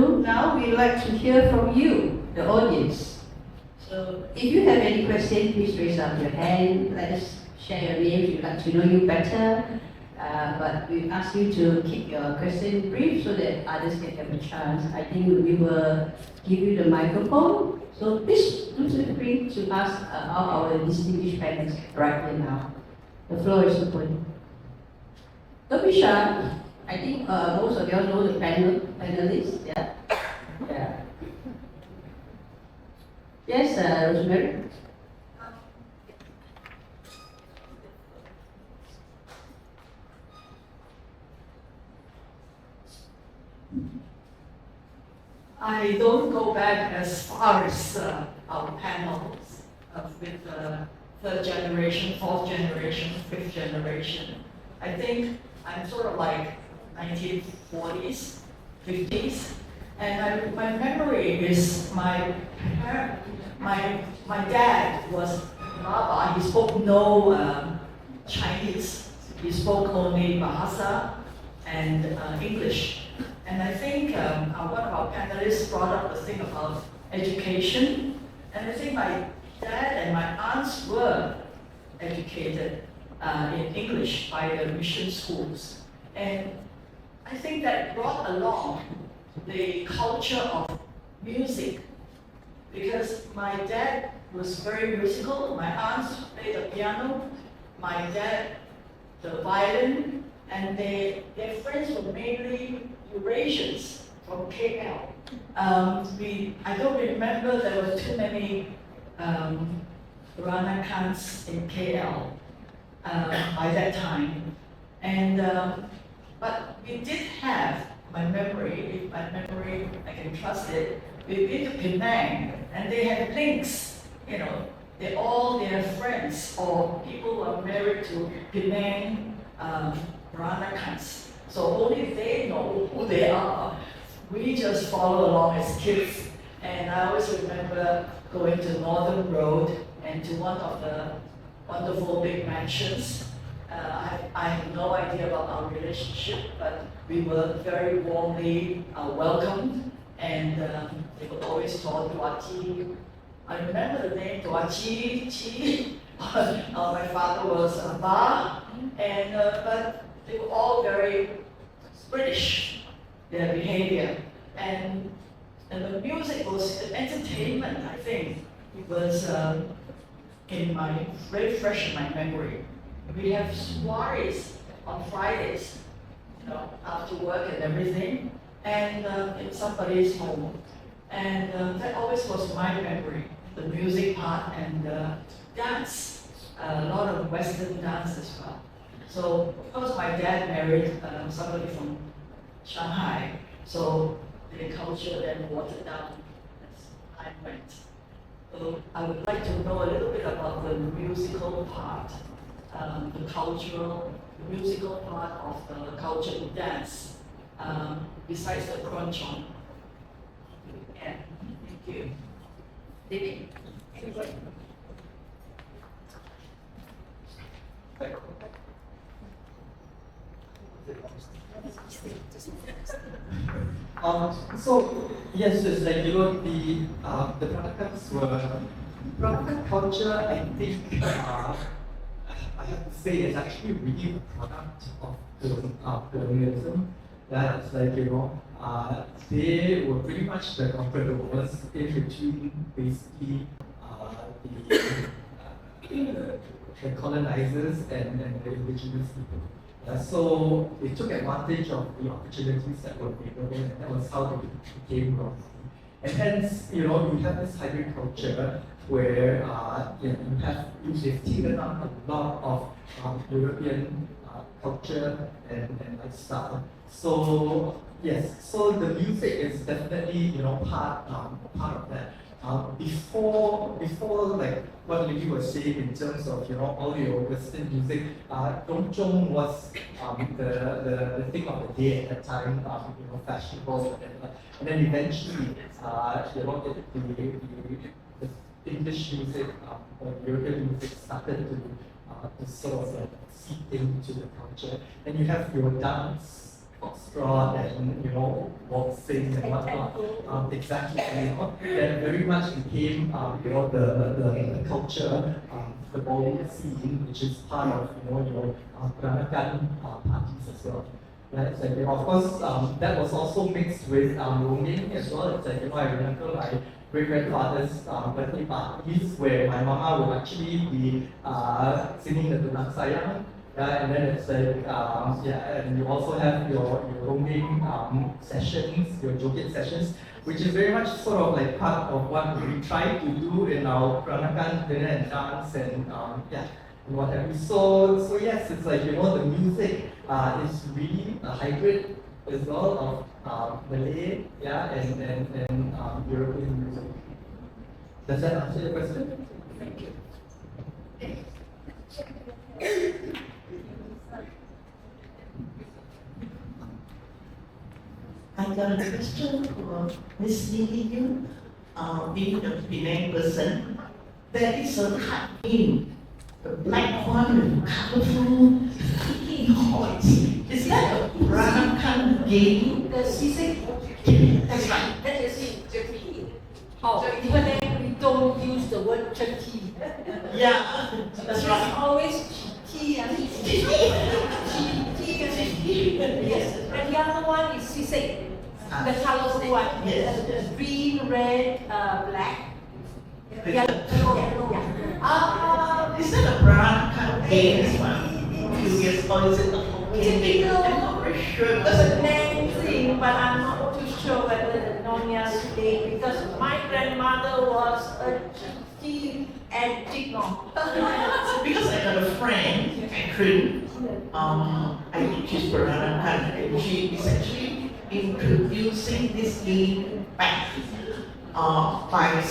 So now we'd like to hear from you, the audience. So if you have any questions, please raise up your hand. Let us share your names. We'd like to know you better. But we ask you to keep your question brief so that others can have a chance. I think we will give you the microphone. So please do feel free to ask our distinguished panelists right now. The floor is open. Don't be shy. I think most of you all know the panelists. Yeah. Yeah. Yes, Rosemary. I don't go back as far as our panels with third generation, fourth generation, fifth generation. I think I'm sort of like 1940s, 50s, and my memory is my dad was Baba. He spoke no Chinese. He spoke only Bahasa and English. And I think one of our panelists brought up the thing about education. And I think my dad and my aunts were educated in English by the mission schools. And I think that brought along the culture of music. Because my dad was very musical. My aunts played the piano, my dad the violin, and their friends were mainly Eurasians from KL. I don't remember there were too many Peranakans in KL by that time. And but we did have, my memory, if my memory, I can trust it, we've been to Penang and they had links, you know, they're all their friends or people who are married to Penang Peranakans. So only they know who they are. We just follow along as kids. And I always remember going to Northern Road and to one of the wonderful big mansions. I have no idea about our relationship, but we were very warmly welcomed. And they would always call Tuachi. I remember the name Tuachi, Chi. My father was Ba. And but they were all very British, their behavior. And the music was the entertainment, I think. It was very fresh in my memory. We have soirees on Fridays, you know, after work and everything, and in somebody's home. And that always was my memory, the music part and dance, a lot of Western dance as well. So, of course, my dad married somebody from Shanghai, so the culture then watered down as time went. So I would like to know a little bit about the musical part, the musical part of the culture of dance, besides the crunch on. Yeah, thank you. Lily. So yes, it's like the Pranakans were Pranakan culture. I think I have to say it's actually really a product of colonialism. That it's like they were pretty much the compradors in between basically the colonizers and the indigenous people. So they took advantage of the opportunities that were available, and that was how they became wealthy. And hence, you have this hybrid culture where they've taken on a lot of European culture and lifestyle. So yes, so the music is definitely part of that. Before like what Lily was saying in terms of all your Western music, Dongzhong was the thing of the day at that time, fashionable, and then eventually the English music or European music started to sort of seep into the culture, and you have your dance foxtrot and waltzing and whatnot. Exactly, that very much became the culture, the ballroom scene, which is part of your Peranakan parties as well. Yeah, it's like, of course, that was also mixed with roaming as well. It's like, I remember my great-grandfather's birthday parties where my mama would actually be singing the Tunang Sayang. Yeah, and then it's like, and you also have your roaming sessions, your joget sessions, which is very much sort of like part of what we try to do in our Peranakan dinner and dance and and what have you. So yes, it's like, the music is really a hybrid as well of Malay, and European music. Does that answer your question? Thank you. I got a question for Miss Lily Yew. Being a Penang person, there is a card game, the black one, colorful kicking horse. Is that a Peranakan game? The sisig, That's right. that is jerky. Oh, even then we don't use the word jerky. Yeah, that's It's right. always tea and tea and yes. And the other one is sisig, the colorful one. Yes. The green, red, black. Yeah. Is that a Peranakan game as well? Yes, or is it a Hokkien game? I'm not very sure. It's a Penang thing, but I'm not too sure whether the Nonya's day, because my grandmother was a chicky and chignong. Because I got a friend, Catherine, I think she's Peranakan, and she is actually introducing this game back by,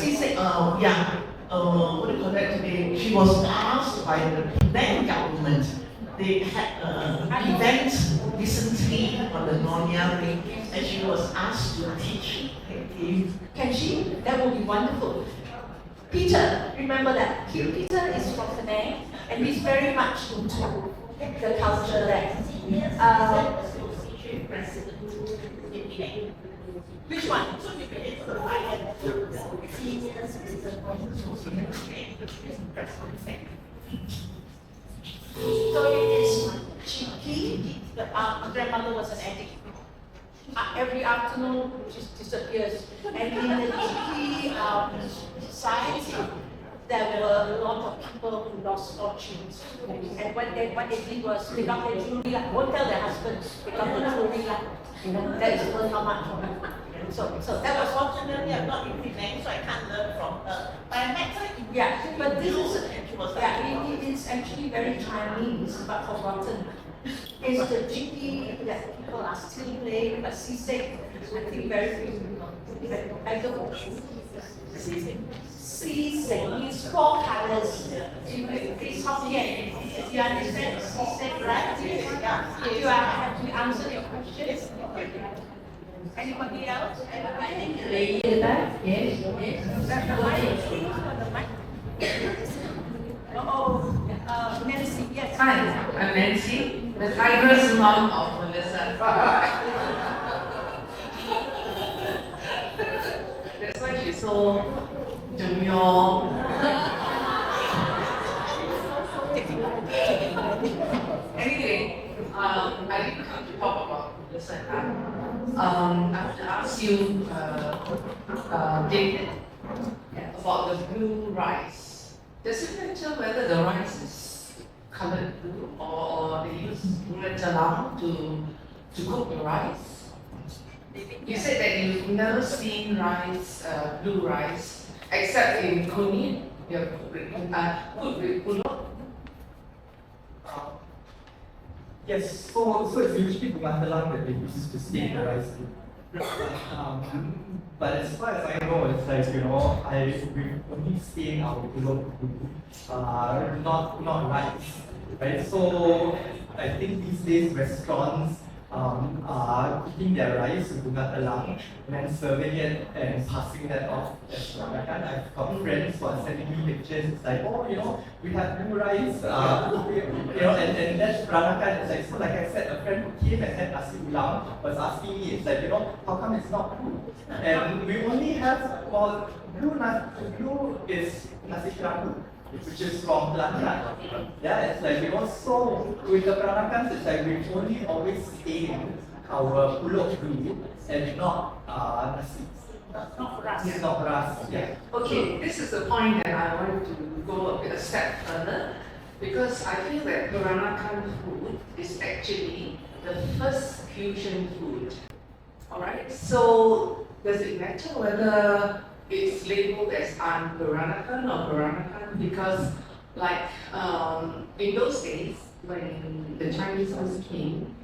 what do you call that today? She was asked by the Penang government. They had an event recently on the Nyonya thing, and she was asked to teach the game. Can she? That would be wonderful. Peter, remember that. Peter is from Penang, and he's very much into the culture there. Which one? So it is cheeky. My grandmother was an addict. Every afternoon, just disappears. And in the cheeky society, there were a lot of people who lost fortunes. And what they did was they got their jewelry. Won't tell their husbands. They got their jewelry. That is worth how much. So that was what. Unfortunately, I'm not in Penang, so I can't learn from her. But I met her in Yeah, but this is, and she was it's actually very Chinese, but forgotten. It's the jiggy that people are still playing, but sisig, I think very few. I don't know. Sisig means 4 colors. It's Hokkien. You understand sisig, right? Yeah. You have to answer your question. Anybody else? Lady in the back? Yes. Nancy, yes. Hi, I'm Nancy, the tiger's mom of Melissa. That's why she's so demure. Anyway, I didn't come to talk about Melissa and I want to ask you, David, about the blue rice. Does it matter whether the rice is colored blue or they use gula jalang to cook the rice? You said that you've never seen rice, blue rice, except in Kuning, you're cooked with pulut. Yes, so it's usually Guantalang that they use to steam the rice. But as far as I know, it's like, we've only seen our pulut, not rice, right? So I think these days restaurants cooking their rice with bunga telang and then serving it and passing that off as peranakan. I've got friends who are sending me pictures. It's like, oh, we have blue rice, and that's peranakan. It's like, so like I said, a friend who came and had nasi ulam was asking me, it's like, how come it's not blue? And we only have, blue is nasi kerabu, which is from Kelantan. Yeah, it's like, so with the Peranakans, it's like we've only always stained our pulut blue and not nasi. Not ras. It's not ras, yeah. Okay, this is the point that I want to go a step further, because I feel that Peranakan food is actually the first fusion food. Alright, so does it matter whether it's labeled as Peranakan or Peranakan? Because in those days, when the Chinese first came,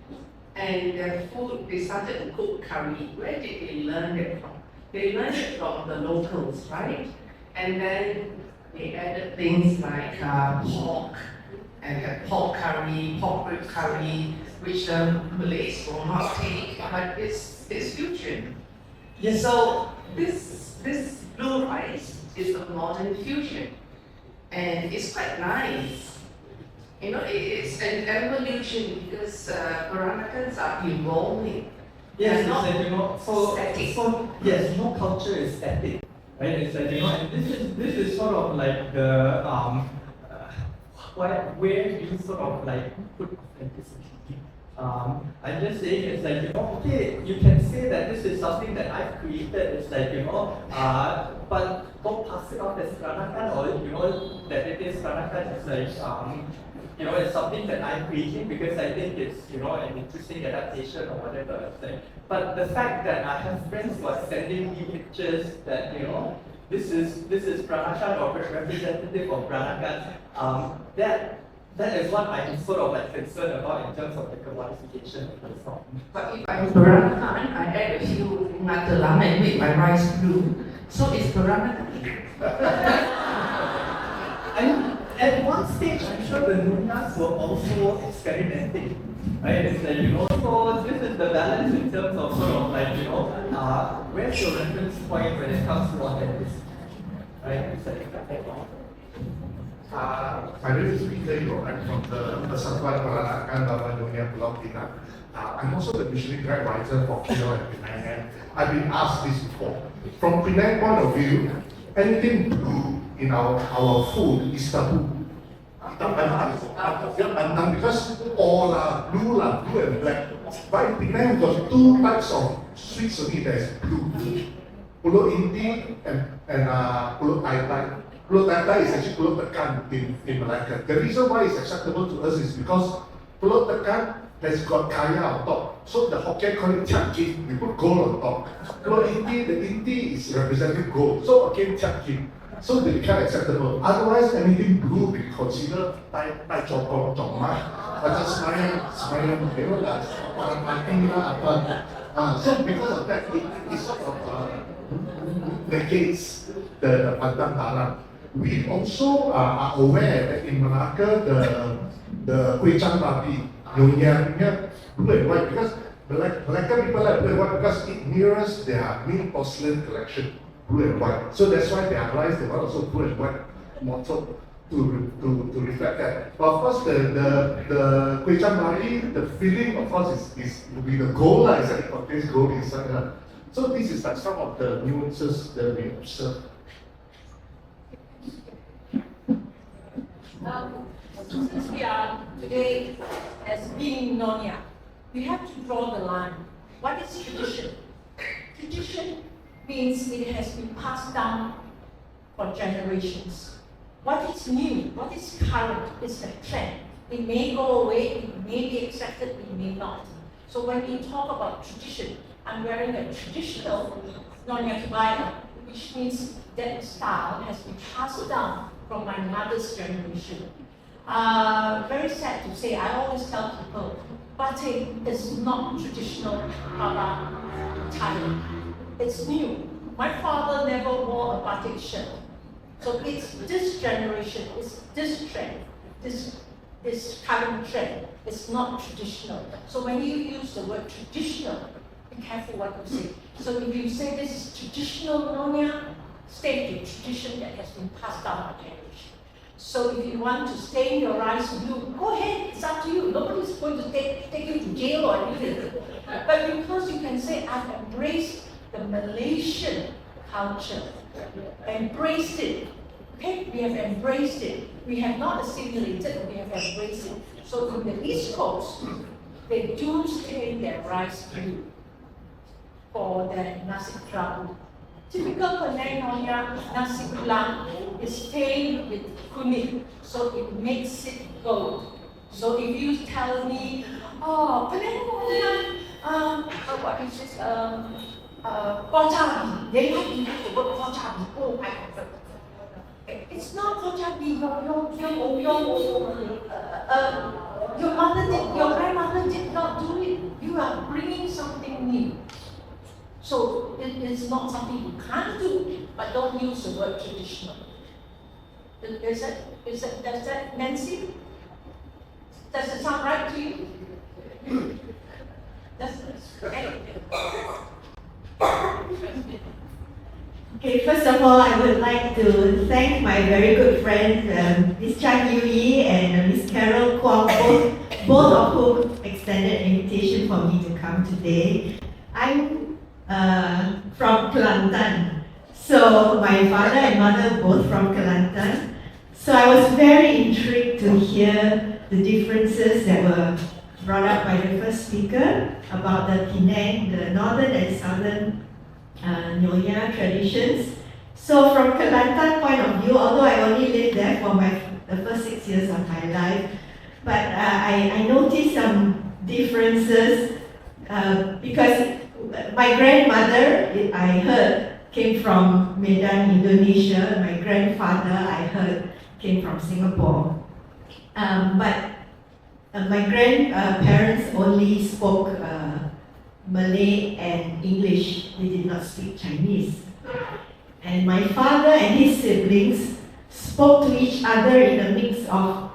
and their food, they started to cook curry, where did they learn it from? They learned it from the locals, right? And then they added things like pork, and had pork curry, pork rib curry, which the Malays will not take, but it's fusion. Yes. So this blue rice is a modern fusion, and it's quite nice. It's an evolution because Peranakans are evolving. Yes, They're it's not like, static. so yes, no culture is static, right? It's like, and this is sort of like the where you sort of like put authenticity. I'm just saying, it's like, okay, you can say that this is something that I've created, it's like, but don't pass it off as Peranakan, or that it is Peranakan. It's like, it's something that I'm creating because I think it's, an interesting adaptation or whatever. It's like, but the fact that I have friends who are sending me pictures that, this is Peranakan or representative of Peranakan, that is what I'm sort of like concerned about in terms of the commodification of the song. But if I'm Peranakan, I add a few matalam and make my rice blue. So it's Peranakan. At one stage, I'm sure the Nyonyas were also experimenting, right? It's like, so this is the balance in terms of sort of like, where's your reference point when it comes to authenticity, right? It's like, my name is Lily Yew. I'm from the Persatuan Peranakan Baba Nyonya Pulau Pinang. I'm also the missionary guide writer for Kino and Penang, and I've been asked this before. From Penang point of view, anything blue in our food is taboo. Because all are blue and black. But in Penang, we've got two types of sweets only that is blue. Pulut Inti and Pulut Tai. Pulut Tai is actually Pulut Tekan in Malacca. The reason why it's acceptable to us is because Pulut Tekan has got kaya on top. So the Hokkien call it Tiak Kim. We put gold on top. Pulut Inti, the Inti is representing gold. So again, Tiak Kim. So they become acceptable. Otherwise, anything blue we consider Tai Chokong, Chong Mai. Macam semayang, orang mati lah apa. So because of that, it sort of negates the Padang Haram. We also are aware that in Malacca, the Kueh Chan Babi, Nyonya, blue and white, because Malacca people like blue and white because it mirrors their main porcelain collection, blue and white. So that's why they realize they want also blue and white motto to reflect that. But of course, the Kueh Chan Babi, the filling of course is will be the gold, it contains gold inside. So this is like some of the nuances that we observe. Since we are today as being Nyonya, we have to draw the line. What is tradition? Tradition means it has been passed down for generations. What is new, what is current is a trend. It may go away, it may be accepted, it may not. So when we talk about tradition, I'm wearing a traditional Nyonya kebaya, which means that style has been passed down from my mother's generation. Very sad to say, I always tell people, batik is not traditional Baba attire. It's new. My father never wore a batik shirt. So it's this generation, it's this trend, this this current trend. It's not traditional. So when you use the word traditional, be careful what you say. So if you say this is traditional Nyonya, state the tradition that has been passed down by generation. So if you want to stain your rice blue, go ahead, it's up to you. Nobody's going to take you to jail or anything. But because you can say, I've embraced the Malaysian culture, embraced it. Okay, we have embraced it. We have not assimilated, we have embraced it. So in the East Coast, they do stain their rice blue for their nasi kerabu. Typical Penang Nyonya nasi pulang is stained with kuning, so it makes it gold. So if you tell me, oh, Penang Nyonya, what is this, kocabi, they have to use the word kocabi. Oh, I forgot. It's not kocabi, your mother did, your grandmother did not do it. You are bringing something new. So it is not something you can't do, but don't use the word traditional. Does that, Nancy? Does it sound right to you? Okay, first of all, I would like to thank my very good friends, Ms. Chan Yui and Ms. Carol Kwong, both of whom extended an invitation for me to come today. I'm from Kelantan, so my father and mother both from Kelantan. So I was very intrigued to hear the differences that were brought up by the first speaker about the Penang, the northern and southern Nyonya traditions. So from Kelantan point of view, although I only lived there for the first 6 years of my life, but I noticed some differences because my grandmother, I heard, came from Medan, Indonesia. My grandfather, I heard, came from Singapore. But my grandparents only spoke Malay and English. They did not speak Chinese. And my father and his siblings spoke to each other in a mix of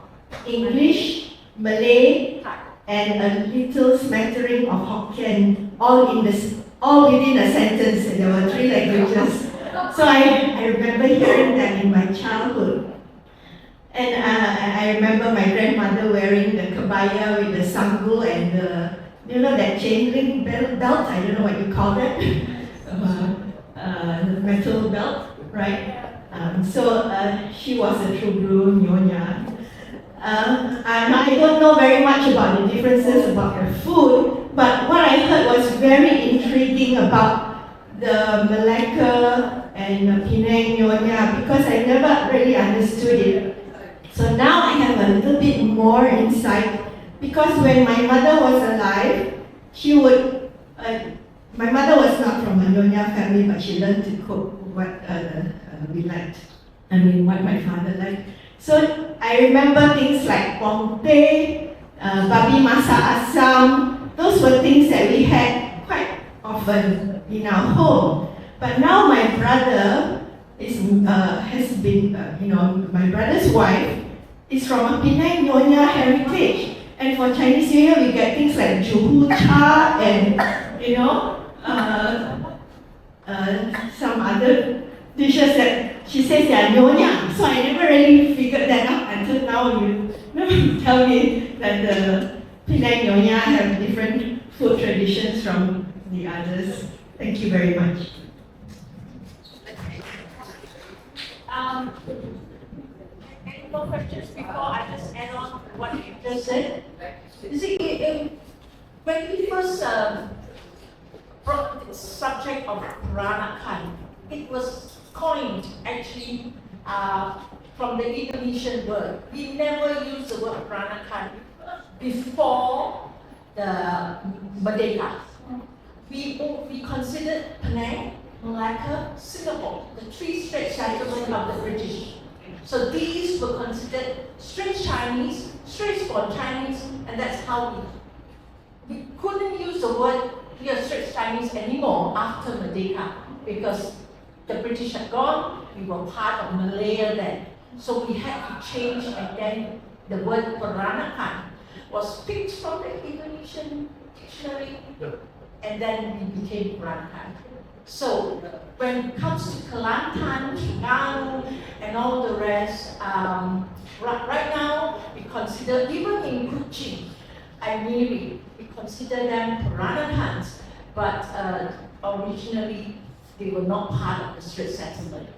English, Malay, and a little smattering of Hokkien, all within a sentence. There were 3 languages. So I remember hearing that in my childhood. And I remember my grandmother wearing the kebaya with the sanggul and the, that chain link belt, I don't know what you call that, the metal belt, right? So she was a true blue Nyonya. And I don't know very much about the differences about her food, but what I heard was very intriguing about the Malacca and Penang Nyonya because I never really understood it. So now I have a little bit more insight because when my mother was alive, she would, my mother was not from a Nyonya family, but she learned to cook what we liked, what my father liked. So I remember things like pong teh, babi masak asam, those were things that we had quite often in our home. But now my brother has been, my brother's wife is from a Penang Nyonya heritage. And for Chinese New Year, we get things like juhu cha and, some other dishes that she says they are Nyonya. So I never really figured that out until now you tell me that the Penang Nyonya have different food traditions from the others. Thank you very much. Any more questions before I just add on what you just said? You see, when we first brought the subject of Peranakan, it was coined actually from the Indonesian word. We never used the word Peranakan before the Merdeka. We considered Penang, Malacca, Singapore, the 3 Straits settlements of the British. So these were considered Straits Chinese, Straits born Chinese, and that's how we couldn't use the word we are Straits Chinese anymore after Merdeka because the British had gone, we were part of Malaya then. So we had to change and then the word Peranakan was picked from the Indonesian dictionary, and then we became Peranakan. So when it comes to Kelantan, Terengganu, and all the rest, right now we consider, even in Kuching and Miri, we consider them Peranakans, but originally they were not part of the Strait settlement.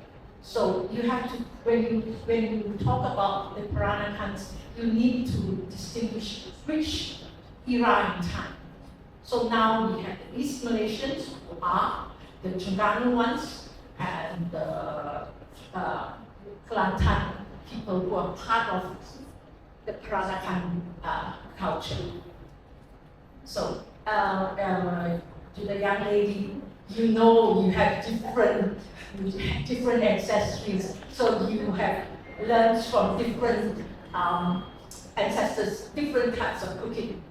So you have to, when you talk about the Peranakans, you need to distinguish which era in time. So now we have the East Malaysians, who are the Terengganu ones, and the Kelantan people who are part of the Peranakan culture. So to the young lady, you know you have different ancestries, so you have learned from different ancestors, different types of cooking.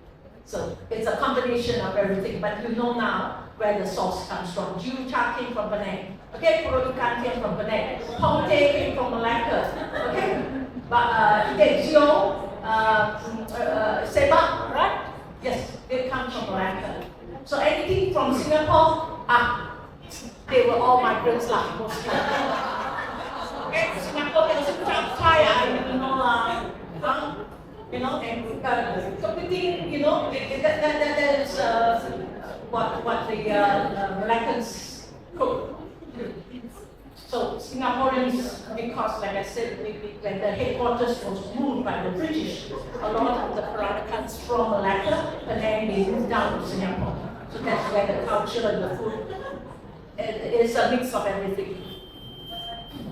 So it's a combination of everything, but you know now where the source comes from. Jiu Cha came from Penang, okay? Pulut ikan came from Penang. Pong Teh came from Malacca, okay? But Tejio, Sebab, right? Yes, they come from Malacca. So anything from Singapore, they were all migrants lah, mostly. Okay, Singapore can speak Thai, you know, and competing, you know, that is what the Moluccans cook. So Singaporeans, because like I said, when the headquarters was ruled by the British, a lot of the Peranakans from Malacca, and then they moved down to Singapore. So that's where the culture and the food, it's a mix of everything.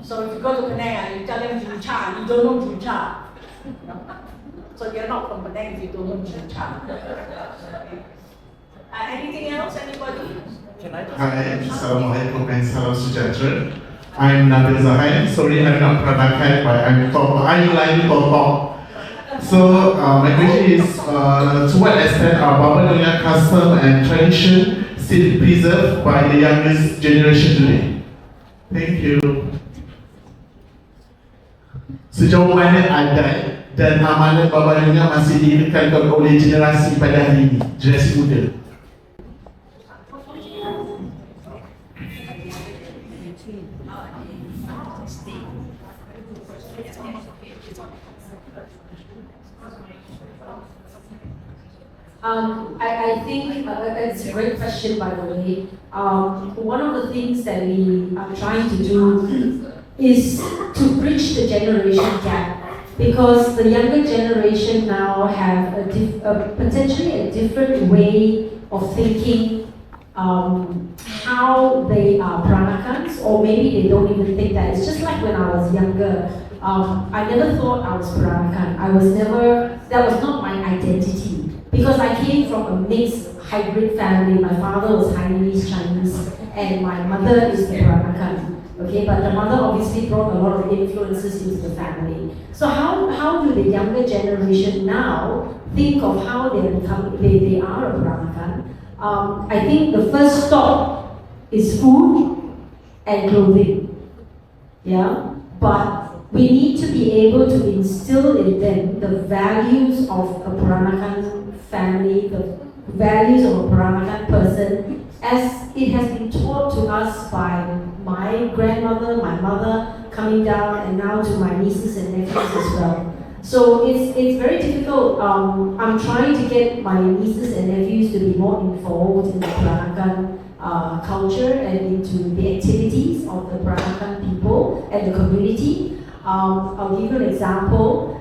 So if you go to Penang and you tell them Jiu Cha, you don't know Jiu Cha. So you're not from Penang if you don't know Jiu Cha. Anything else, anybody? Hi, Assalamualaikum and salam sejahtera. I'm Nabil Zahid. Sorry, I'm not Peranakan, but I'm from Island Totok. So my question is, to what extent are Baba Nyonya custom and tradition still preserved by the youngest generation today? Thank you. Sejauh mana adat dan amalan Baba Nyonya masih dilekalkan oleh generasi pada hari ini, generasi muda? I think it's a great question, by the way. One of the things that we are trying to do is to bridge the generation gap, because the younger generation now have potentially a different way of thinking, how they are Peranakans, or maybe they don't even think that. It's just like when I was younger. I never thought I was Peranakan. That was not my identity. Because I came from a mixed hybrid family. My father was Hainanese Chinese, and my mother is the Peranakan. Okay, but the mother obviously brought a lot of influences into the family. So how do the younger generation now think of how they are a Peranakan? I think the first stop is food and clothing. Yeah, but we need to be able to instill in them the values of a Peranakan family, the values of a Peranakan person, as it has been taught to us by my grandmother, my mother, coming down, and now to my nieces and nephews as well. So it's very difficult. I'm trying to get my nieces and nephews to be more involved in the Peranakan culture and into the activities of the Peranakan people and the community. I'll give you an example.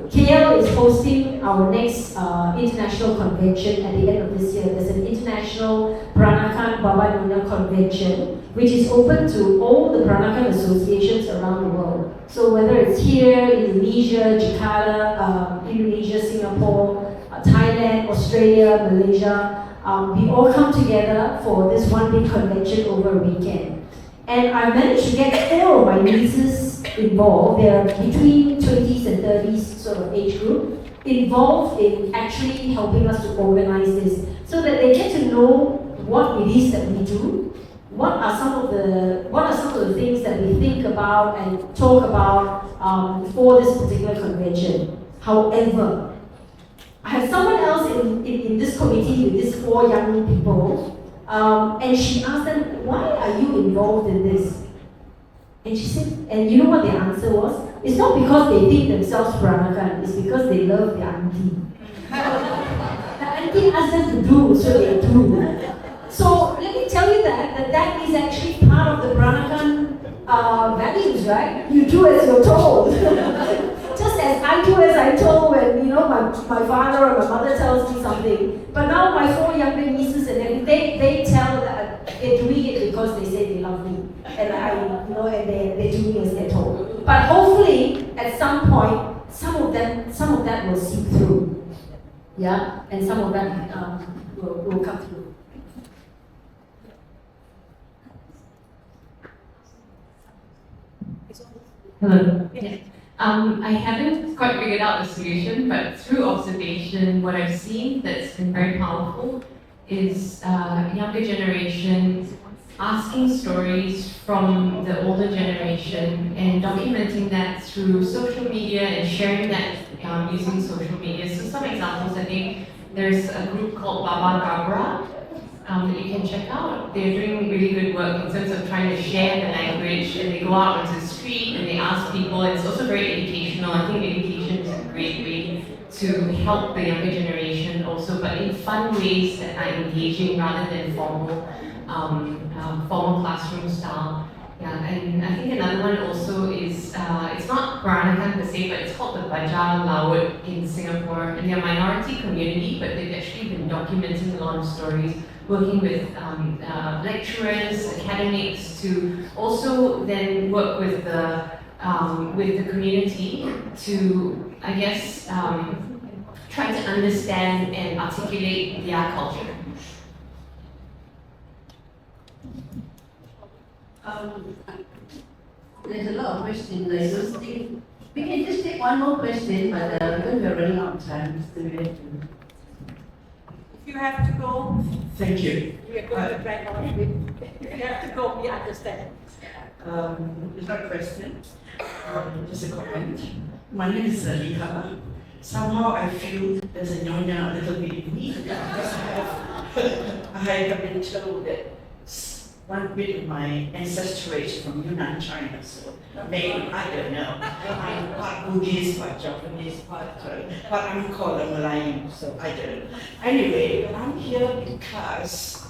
KL is hosting our next international convention at the end of this year. There's an international Peranakan Baba Nyonya convention, which is open to all the Peranakan associations around the world. So whether it's here, Indonesia, Jakarta, Indonesia, Singapore, Thailand, Australia, Malaysia, we all come together for this one big convention over a weekend. And I managed to get 4 of my nieces involved. They're between 20s and 30s sort of age group, involved in actually helping us to organize this, so that they get to know what it is that we do, what are some of the things that we think about and talk about for this particular convention. However, I have someone else in this committee with these 4 young people, and she asked them, why are you involved in this? And she said, and you know what their answer was? It's not because they think themselves Peranakan, it's because they love their auntie. The auntie asked them to do, so they do. So let me tell you that is actually part of the Peranakan values, right? You do as you're told. Just as I do as I'm told when, my father or my mother tells me something. But now my 4 younger nieces and everything, they tell that they're doing it because they say they love me. And and they're doing as they're told. But hopefully, at some point, some of that will seep through. Yeah? And some of that will come through. Hello. Yeah. I haven't quite figured out the solution, but through observation, what I've seen that's been very powerful is younger generation asking stories from the older generation and documenting that through social media and sharing that using social media. So some examples, I think there's a group called Baba Gabra that you can check out. They're doing really good work in terms of trying to share the language, and they go out onto the street and they ask people, and it's also very educational. I think education is a great way to help the younger generation also, but in fun ways that are engaging rather than formal classroom style. Yeah, and I think another one also is, it's not Peranakan per se, but it's called the Baja Laut in Singapore, and they're a minority community, but they've actually been documenting a lot of stories, working with lecturers, academics, to also then work with the community to, I guess, try to understand and articulate their culture. There's a lot of questions. I don't think we can just take one more question, but because we're running out of time, so we have to. If you have to go, Thank you. we are going to drag on. If you have to go, we understand. It's not a question, just a comment. My name is Lika. Somehow I feel there's a Nyonya a little bit in me because I have been told that one bit of my ancestry is from Yunnan, China, so maybe, I don't know. I'm part Buddhist, part Japanese, part I'm called a Malayan, so I don't know. Anyway, I'm here because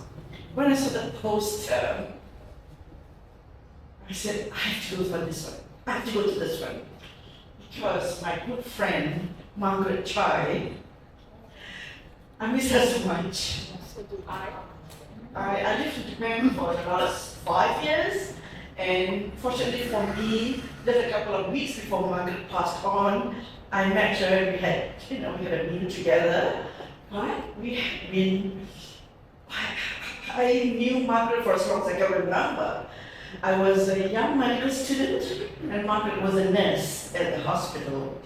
when I saw the poster, I said, I have to go for this one. I have to go to this one. Because my good friend, Margaret Chai, I miss her so much. So do I. I lived in Japan for the last 5 years, and fortunately for me, just a couple of weeks before Margaret passed on, I met her and we had a meal together. But we had been, I knew Margaret for as long as I can remember. I was a young medical student, and Margaret was a nurse at the hospital.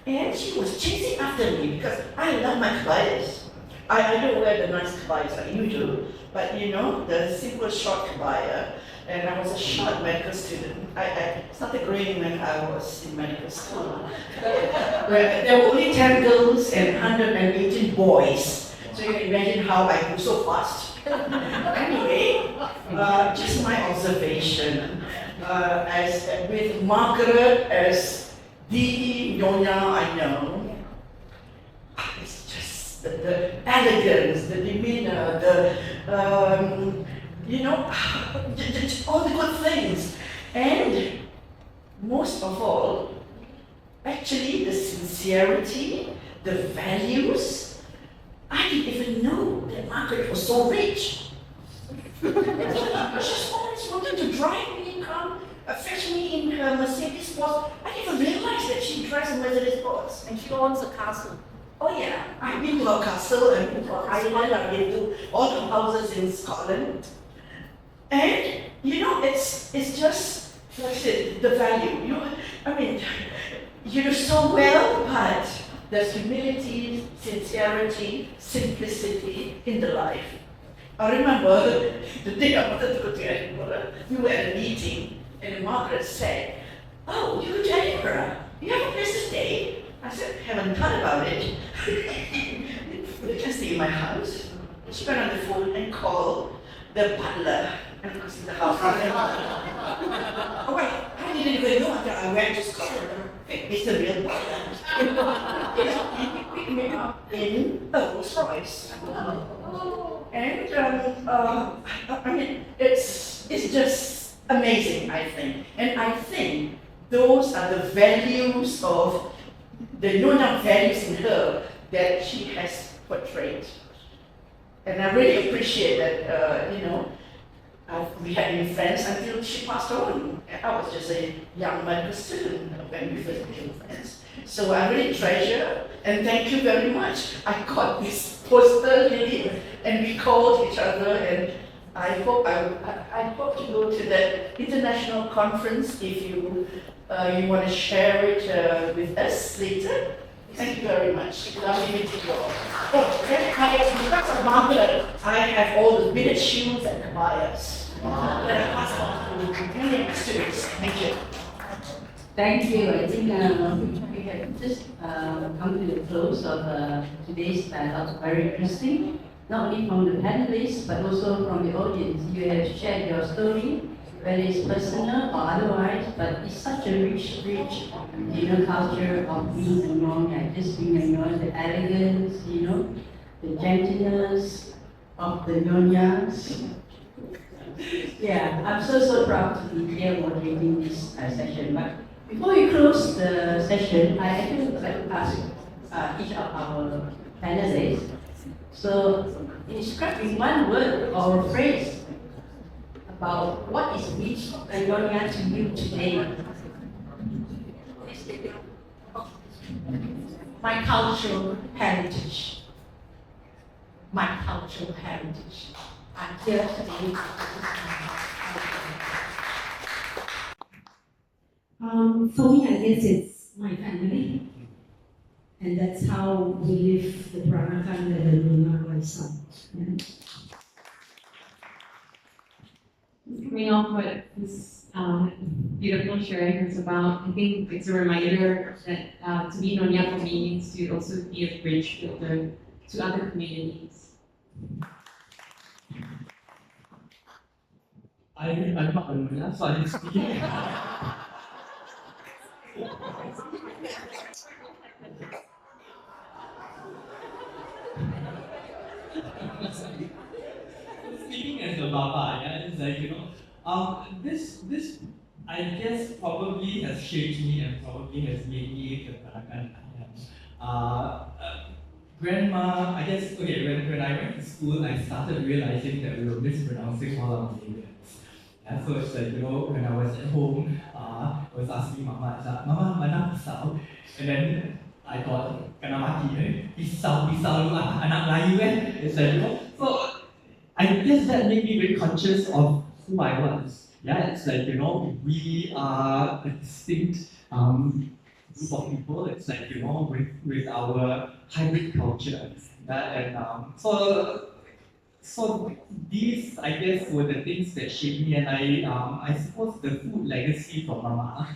And she was chasing after me because I love my kabayas. I don't wear the nice kabayas like you do, but the simple short kabaya. And I was a short medical student. I started growing when I was in medical school. Where there were only 10 girls and 118 boys. So you can imagine how I grew so fast. Anyway, just my observation. As with Margaret as the Nyonya I know, it's just the elegance, the demeanor, all the good things. And most of all, actually the sincerity, the values. I didn't even know that Margaret was so rich. She's always wanted to drive me, come fetch me in her Mercedes Sports. I didn't even realize that she drives a Mercedes Sports. And she owns a castle. Oh yeah, I've been to her castle and been to her island, I've been to all the houses in Scotland. And it's just, like I said, the value. You do so well, but there's humility, sincerity, simplicity in the life. I remember the day I wanted to go to Edinburgh, we were at a meeting, and Margaret said, "Oh, you go to Edinburgh? You have a place to stay?" I said, "Haven't thought about it." You can stay in my house. She went on the phone and called the butler and asked the house. Oh wait, I didn't even know until I went to Scotland. It's a real butler. He picked me up in a Rolls Royce. And I mean, it's just amazing, I think. And I think those are the values of the Nyonya values in her that she has portrayed. And I really appreciate that, we had been friends until she passed on. I was just a young medical student when we first became friends. So I really treasure and thank you very much. I got this poster, Lily, and we called each other, and I hope to go to that international conference if you want to share it with us later. Thank you very much. Lovely meeting you all. Oh, because of Margaret, I have all the beaded shoes and cabayas. That I pass on to many students. Thank you. Thank you. I think we have just come to the close of today's dialogue. Very interesting, not only from the panelists, but also from the audience. You have shared your story, whether it's personal or otherwise, but it's such a rich, culture of being a Nyonya, just being a Nyonya, the elegance, the gentleness of the Nyonyas. Yeah, I'm so proud to be here moderating this session. But before we close the session, I actually would like to ask each of our panelists. So, describe in one word or a phrase about what is rich Nyonya to you today. My cultural heritage. My cultural heritage. I'm here today. For me, I guess it's my family. And that's how we live the Peranakan and the Nyonya lifestyle. Yeah. Coming off what this beautiful sharing was about, I think it's a reminder that to be Nyonya for me means to also be a bridge builder to other communities. I'm not a Nyonya, so I didn't speak. Speaking as a Baba, yeah, it's like, this I guess probably has shaped me and probably has made me the Peranakan I am. Grandma, I guess, okay, when I went to school, I started realizing that we were mispronouncing all our names. Yeah, so it's like, when I was at home, I was asking Mama, Mama, mana pisau? And then I thought, kena mati, pisau lu anak Melayu It's like, so I guess that made me very conscious of who I was. Yeah, it's like, we are a distinct group of people. It's like, with our hybrid culture. And so these, I guess, were the things that shaped me, and I suppose the food legacy from Mama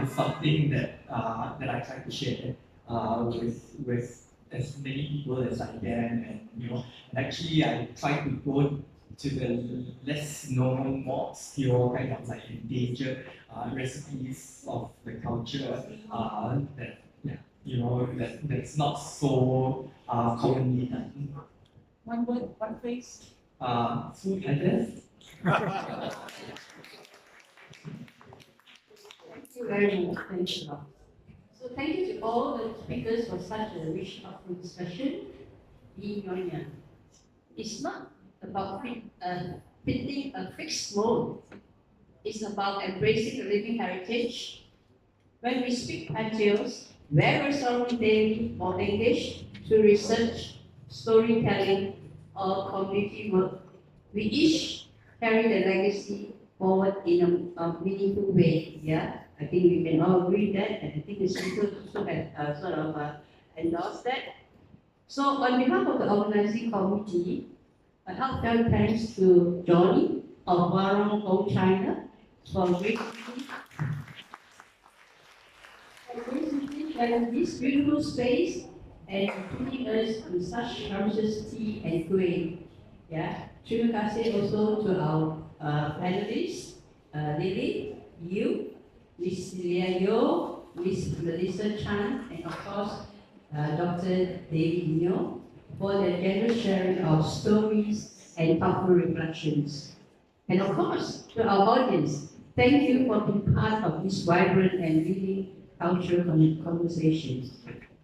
is something that I try to share with as many people as I can, and actually I try to go to the less known, more obscure kind of like endangered recipes of the culture that's not so commonly done. One word, one phrase. Food, I guess. Thank you very much. Thank you. So thank you to all the speakers for such a rich, thoughtful discussion. Being Nyonya. It's not about fitting a fixed mold. It's about embracing the living heritage. When we speak patrios, whether storytelling or engage through research, storytelling, or community work, we each carry the legacy forward in a meaningful way. Yeah, I think we can all agree that, and I think the speakers also have sort of endorsed that. So, on behalf of the organizing committee, a heartfelt thanks to Johnny of Warong Hong China for graciously in this beautiful space and treating us with such scrumptious tea and kueh. Yeah. Terima kasih also to our panelists, Lily Yew, Miss Celia Yeo, Miss Melissa Chan, and of course, Dr. Lily Yew, for their generous sharing of stories and thoughtful reflections. And of course, to our audience, thank you for being part of this vibrant and really cultural conversations.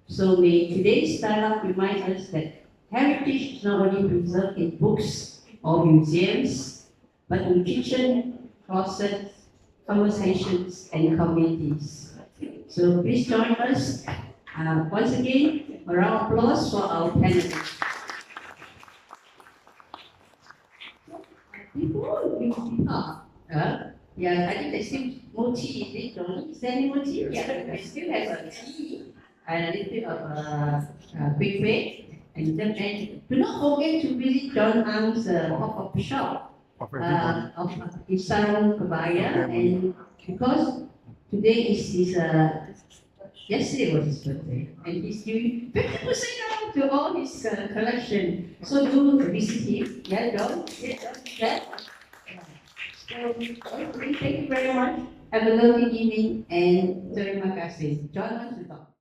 So may today's dialogue remind us that heritage is not only preserved in books or museums, but in kitchen, closets, conversations, and communities. So please join us once again. A round of applause for our panelists. Before we depart, yeah, I think there's still more tea, is it, Johnny? Is there any more tea? Yeah, we still have a tea and a little bit of quick break. And do not forget to visit John Ang's pop-up shop of Isarong Kabaya. And because today is his, yesterday was his birthday, and he's giving 50% off to all his collection. So do visit him. Yeah, John? Yeah, John? Yeah? So, okay, thank you very much. Have a lovely evening and terima kasih. John wants to talk.